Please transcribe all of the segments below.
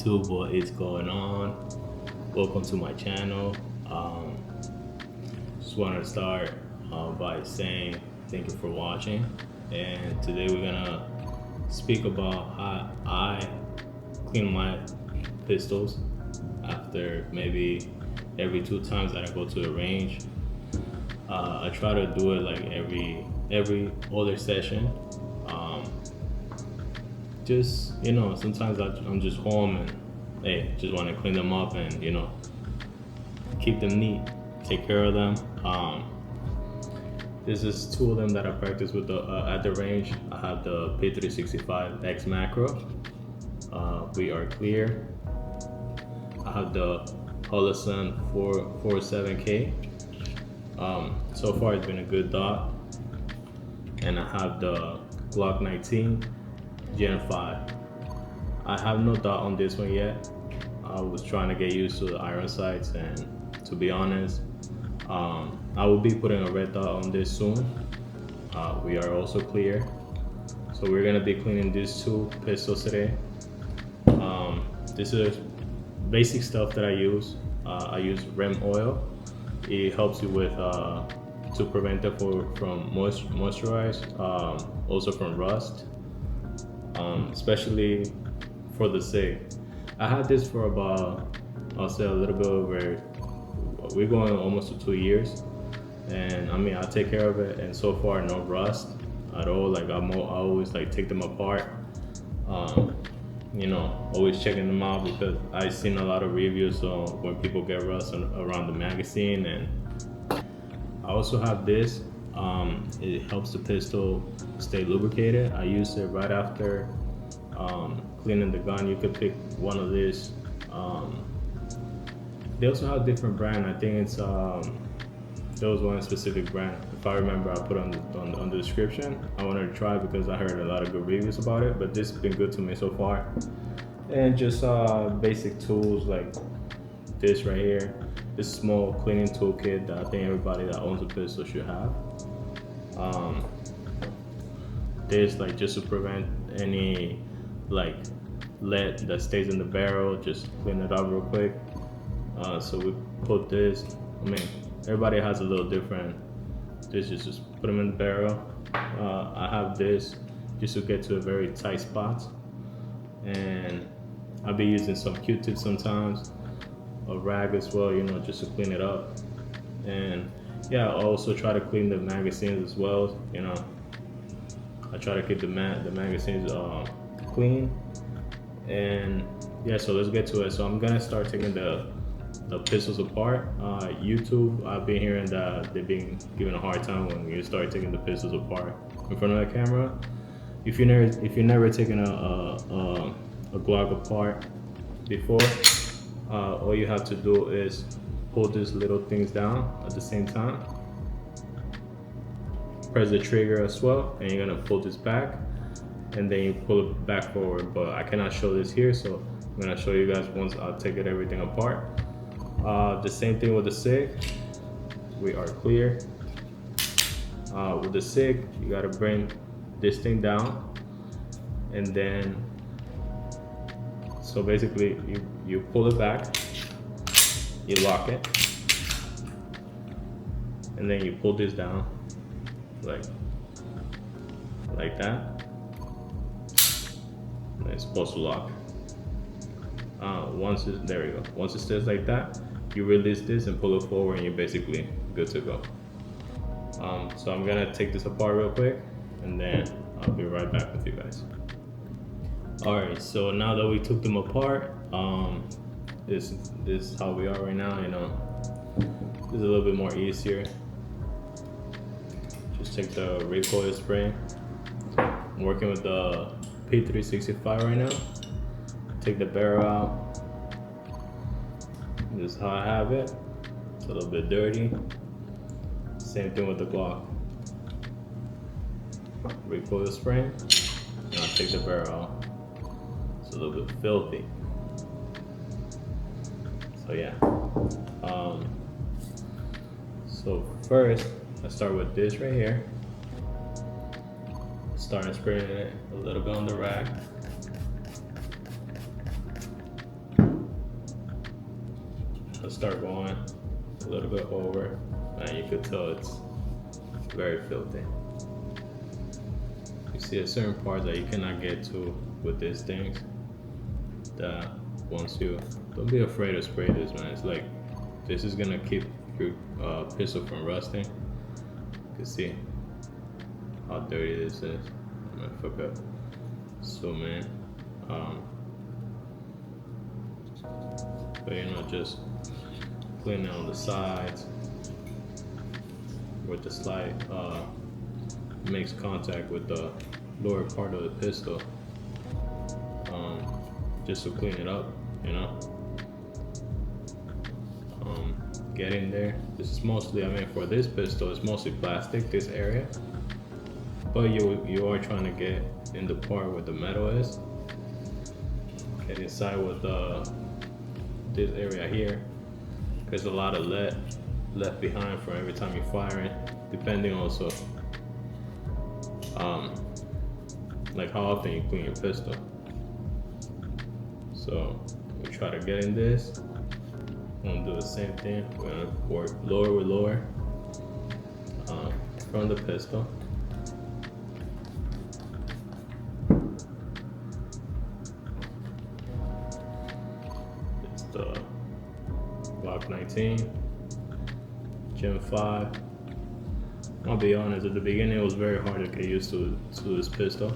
YouTube, what is going on? Welcome to my channel. Just want to start by saying thank you for watching, and today we're gonna speak about how I clean my pistols after maybe every 2 times that I go to a range. I try to do it like every other session. Just sometimes I'm just home and just want to clean them up and keep them neat, take care of them. There's just 2 of them that I practice with at the range. I have the P365 X Macro. We are clear. I have the Holosun 447K. So far it's been a good dot. And I have the Glock 19 Gen 5. I have no dot on this one yet. I was trying to get used to the iron sights, and to be honest, I will be putting a red dot on this soon. We are also clear. So we're gonna be cleaning these 2 pistols today. This is basic stuff that I use. I use REM oil. It helps you with to prevent it from moisturize, also from rust, especially for the SIG. I had this for about, I'll say a little bit over, we're going almost to 2 years, and I mean I take care of it, and so far no rust at all. Like I always like take them apart, always checking them out, because I've seen a lot of reviews on when people get rust around the magazine. And I also have this. It helps the pistol stay lubricated. I use it right after cleaning the gun. You could pick one of these. They also have different brand. I think it's there was one specific brand. If I remember, I put on the description. I wanted to try it because I heard a lot of good reviews about it. But this has been good to me so far. And just basic tools like this right here. This small cleaning toolkit that I think everybody that owns a pistol should have. This like just to prevent any like lead that stays in the barrel. Just clean it up real quick. So we put this. I mean, everybody has a little different. This is just put them in the barrel. I have this just to get to a very tight spot, and I'll be using some Q-tips sometimes, a rag as well, just to clean it up. And yeah, I also try to clean the magazines as well. I try to keep the magazines clean. And yeah, so let's get to it. So I'm gonna start taking the pistols apart. YouTube, I've been hearing that they've been giving a hard time when you start taking the pistols apart in front of the camera. If you never taken a Glock apart before, all you have to do is pull these little things down at the same time. Press the trigger as well, and you're gonna pull this back, and then you pull it back forward. But I cannot show this here, so I'm gonna show you guys once I'll take everything apart. The same thing with the SIG. We are clear. With the SIG, you gotta bring this thing down, and then so basically you pull it back, you lock it, and then you pull this down like that, and it's supposed to lock. There we go. Once it stays like that, you release this and pull it forward, and you're basically good to go. So I'm gonna take this apart real quick, and then I'll be right back with you guys. Alright, so now that we took them apart, this is how we are right now. This is a little bit more easier. Just take the recoil spray. I'm working with the P365 right now. Take the barrel out. This is how I have it. It's a little bit dirty. Same thing with the Glock. Recoil spray. And I'll take the barrel out. It's a little bit filthy. So yeah. So first, I start with this right here. Starting spraying it a little bit on the rack. start going a little bit over, and you could tell it's very filthy. You see a certain part that you cannot get to with these things, that once you, don't be afraid to spray this, man. It's like, this is gonna keep your pistol from rusting. You can see how dirty this is. I'm gonna fuck up. So man, but you know, just clean it on the sides where the slide makes contact with the lower part of the pistol, just to clean it up, you know. Get in there. This is mostly, I mean, for this pistol, it's mostly plastic, this area, but you are trying to get in the part where the metal is. Get inside with this area here. There's a lot of lead left behind for every time you fire it, depending also like how often you clean your pistol. So we try to get in this. We're gonna do the same thing. We're gonna work lower with lower from the pistol. It's the Glock 19 Gen 5. I'll be honest, at the beginning it was very hard to get used to this pistol,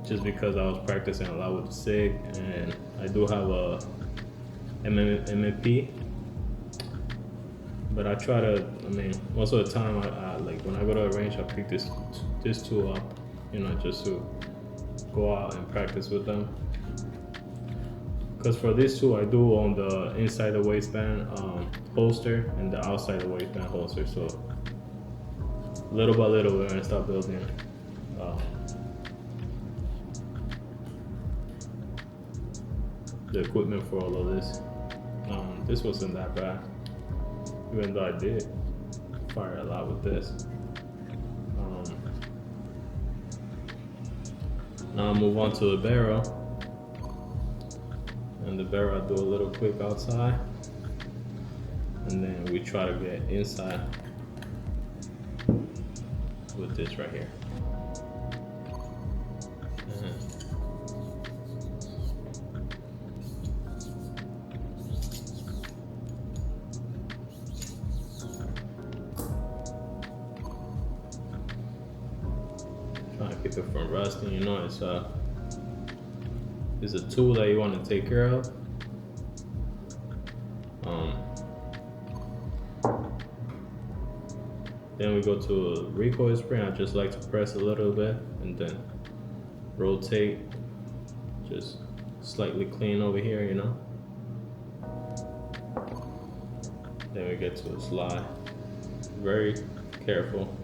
just because I was practicing a lot with the SIG, and I do have a MMP, but I try to, I mean, most of the time I like, when I go to a range, I pick this tool up, you know, just to go out and practice with them. Because for this tool, I do on the inside the waistband holster and the outside the waistband holster. So little by little, we're gonna start building the equipment for all of this. This wasn't that bad, even though I did fire a lot with this. Now I'll move on to the barrel. And the barrel I do a little quick outside, and then we try to get inside with this right here. Trying to keep it from rusting, you know, it's a tool that you want to take care of. Then we go to a recoil spring. I just like to press a little bit and then rotate, just slightly clean over here, you know. Then we get to a slide. Very careful.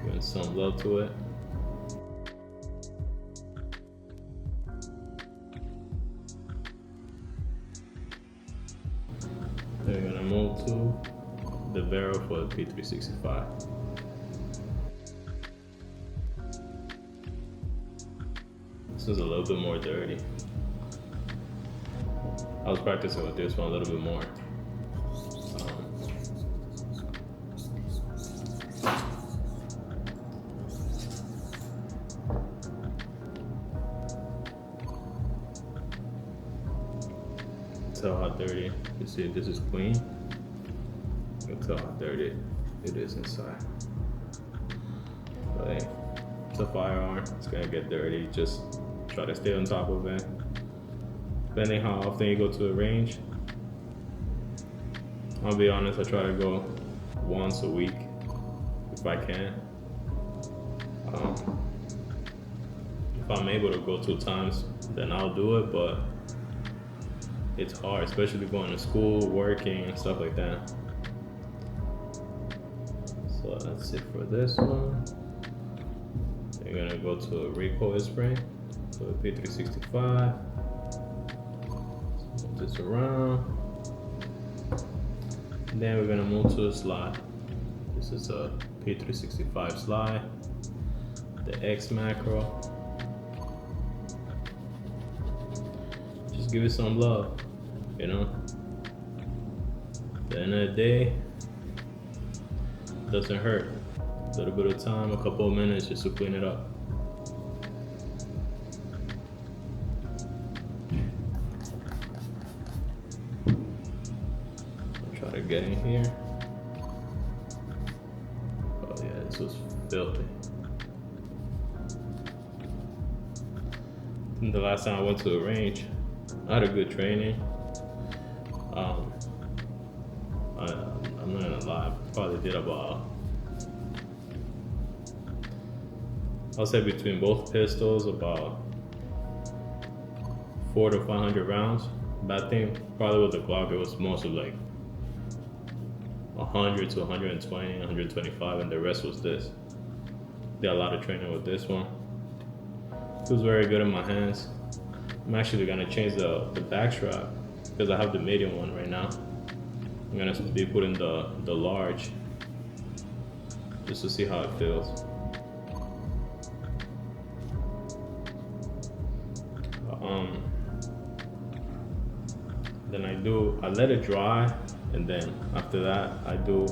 Giving some love to it. Then we're gonna move to the barrel for the P365. This is a little bit more dirty. I was practicing with this one a little bit more. Tell how dirty. You see, this is clean. You can tell how dirty it is inside. But hey, it's a firearm. It's gonna get dirty. Just try to stay on top of it. Depending how often you go to the range, I'll be honest, I try to go once a week if I can. If I'm able to go 2 times, then I'll do it, but it's hard, especially going to school, working, and stuff like that. So that's it for this one. We're gonna go to a recoil spring, so the P365. Move this around. And then we're gonna move to a slide. This is a P365 slide. The X macro. just give it some love, you know. At the end of the day, it doesn't hurt. A little bit of time, a couple of minutes just to clean it up. I'll try to get in here. Oh yeah, this was filthy. The last time I went to a range, I had a good training. I'm not gonna lie, probably did about, I'll say between both pistols, about 400 to 500 rounds. But I think probably with the Glock, it was mostly like 100 to 120, 125, and the rest was this. Did a lot of training with this one. Feels very good in my hands. I'm actually gonna change the back strap because I have the medium one right now. I'm gonna be putting the large just to see how it feels. Then I let it dry, and then after that I do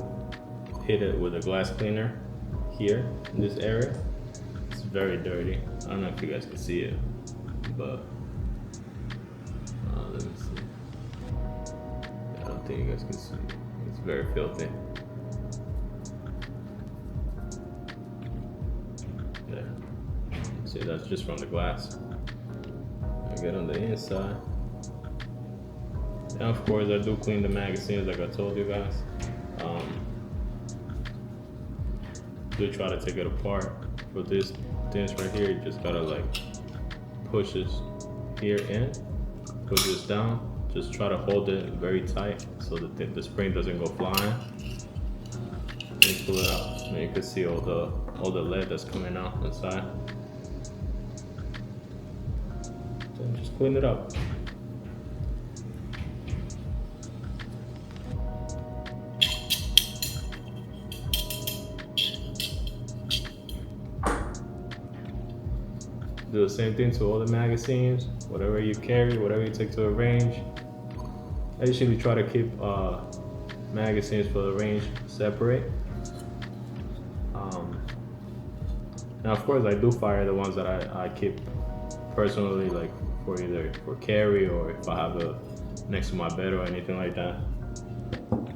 hit it with a glass cleaner here in this area. It's very dirty. I don't know if you guys can see it, but let me see. I don't think you guys can see it. It's very filthy. There. See, that's just from the glass. I get on the inside. And of course, I do clean the magazines like I told you guys. Do try to take it apart. For this right here, you just gotta like push this here in, push this down. Just try to hold it very tight so that the spring doesn't go flying. And you pull it out, and you can see all the lead that's coming out inside. Then just clean it up. Do the same thing to all the magazines, whatever you carry, whatever you take to a range. I usually try to keep magazines for the range separate. Now of course I do fire the ones that I keep personally, like for either for carry or if I have it next to my bed or anything like that.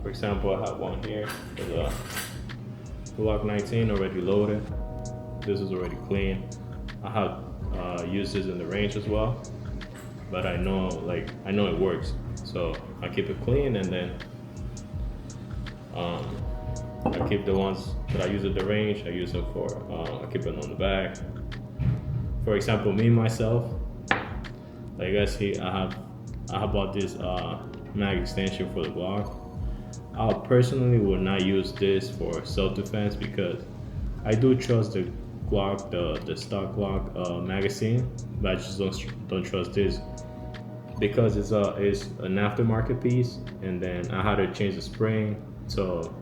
For example, I have one here for the Glock 19 already loaded. This is already clean. I have used this in the range as well, but I know it works, so I keep it clean, and then I keep the ones that I use at the range. I use them for I keep it on the back. For example, me myself, like you guys see, I bought this mag extension for the Glock. I personally would not use this for self-defense because I do trust the Glock, the stock Glock magazine, but I just don't trust this because it's an aftermarket piece, and then I had to change the spring. So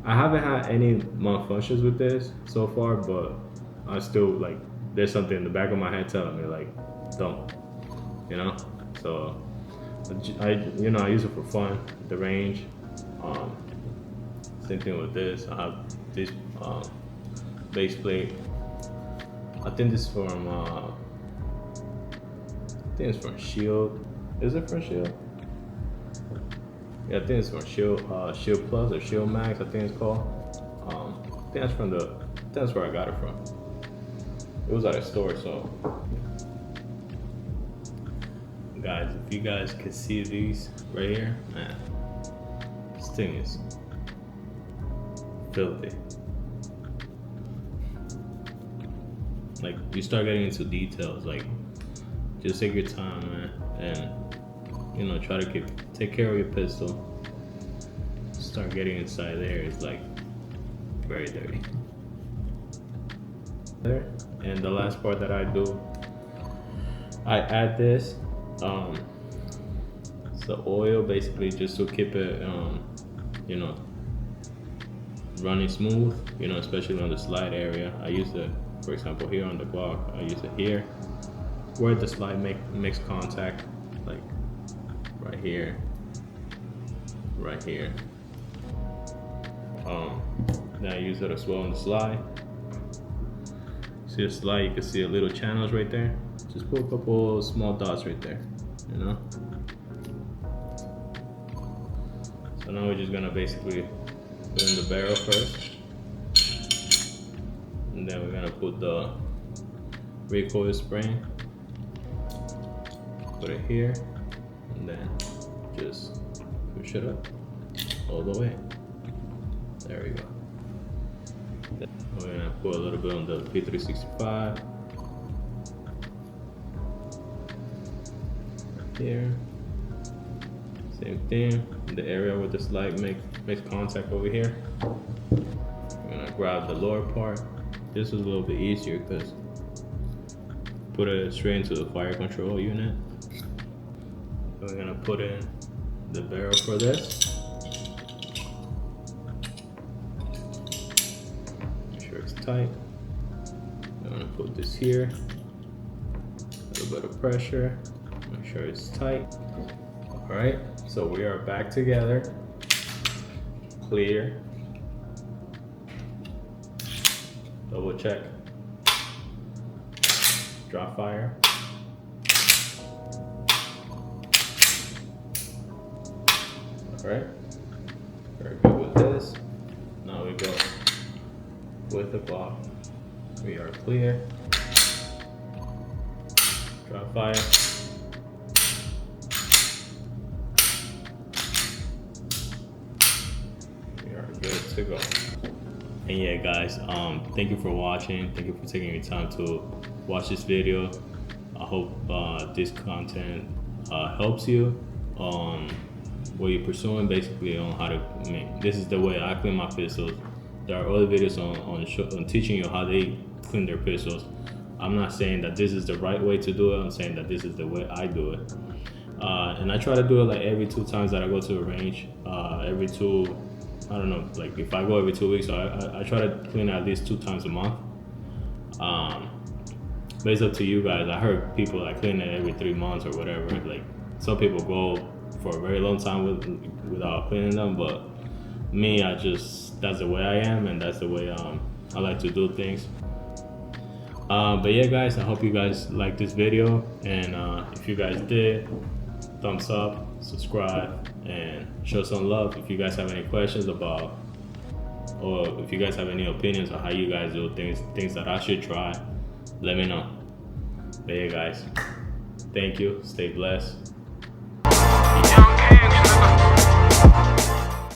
I haven't had any malfunctions with this so far, but I still like there's something in the back of my head telling me like don't, you know. So I use it for fun, the range. Same thing with this. I have this base plate. I think this is from Shield. Is it from Shield? Yeah, I think it's from Shield Plus or Shield Max, I think it's called. I think that's where I got it from. It was at a store, so guys, if you guys could see these right here, man, this thing is filthy. Like, you start getting into details, like, just take your time, man, and try to take care of your pistol. Start getting inside there, it's like very dirty. There, and the last part that I do, I add this, it's the oil, basically just to keep it, running smooth, especially on the slide area. I use it, for example, here on the Glock, I use it here where the slide makes contact. like right here, right here. Then I use it as well on the slide. See the slide, you can see a little channels right there. Just put a couple small dots right there, you know? So now we're just gonna basically put in the barrel first. And then we're gonna put the recoil spring. Put it here, and then just push it up all the way. There we go. Then we're gonna put a little bit on the P365. Here. Same thing. The area where the slide makes contact over here. We're gonna grab the lower part. This is a little bit easier because put it straight into the fire control unit. We're gonna put in the barrel for this. Make sure it's tight. I'm gonna put this here. A little bit of pressure. Make sure it's tight. All right, so we are back together. Clear. Double check. Drop fire. All right, very good with this. Now we go with the Glock. We are clear. Drop fire. We are good to go. And yeah, guys, thank you for watching. Thank you for taking your time to watch this video. I hope this content helps you on what you're pursuing, basically on how to make. This is the way I clean my pistols. There are other videos on teaching you how they clean their pistols. I'm not saying that this is the right way to do it. I'm saying that this is the way I do it. And I try to do it like every 2 times that I go to a range. Every 2, I don't know, like if I go every 2 weeks, I try to clean at least 2 times a month. But it's up to you guys. I heard people like clean it every 3 months or whatever. Like some people go for a very long time without cleaning them, but me, that's the way I am, and that's the way I like to do things. But yeah, guys, I hope you guys liked this video, and if you guys did, thumbs up, subscribe, and show some love. If you guys have any questions about, or if you guys have any opinions on how you guys do things that I should try, let me know. But yeah, guys, thank you, stay blessed,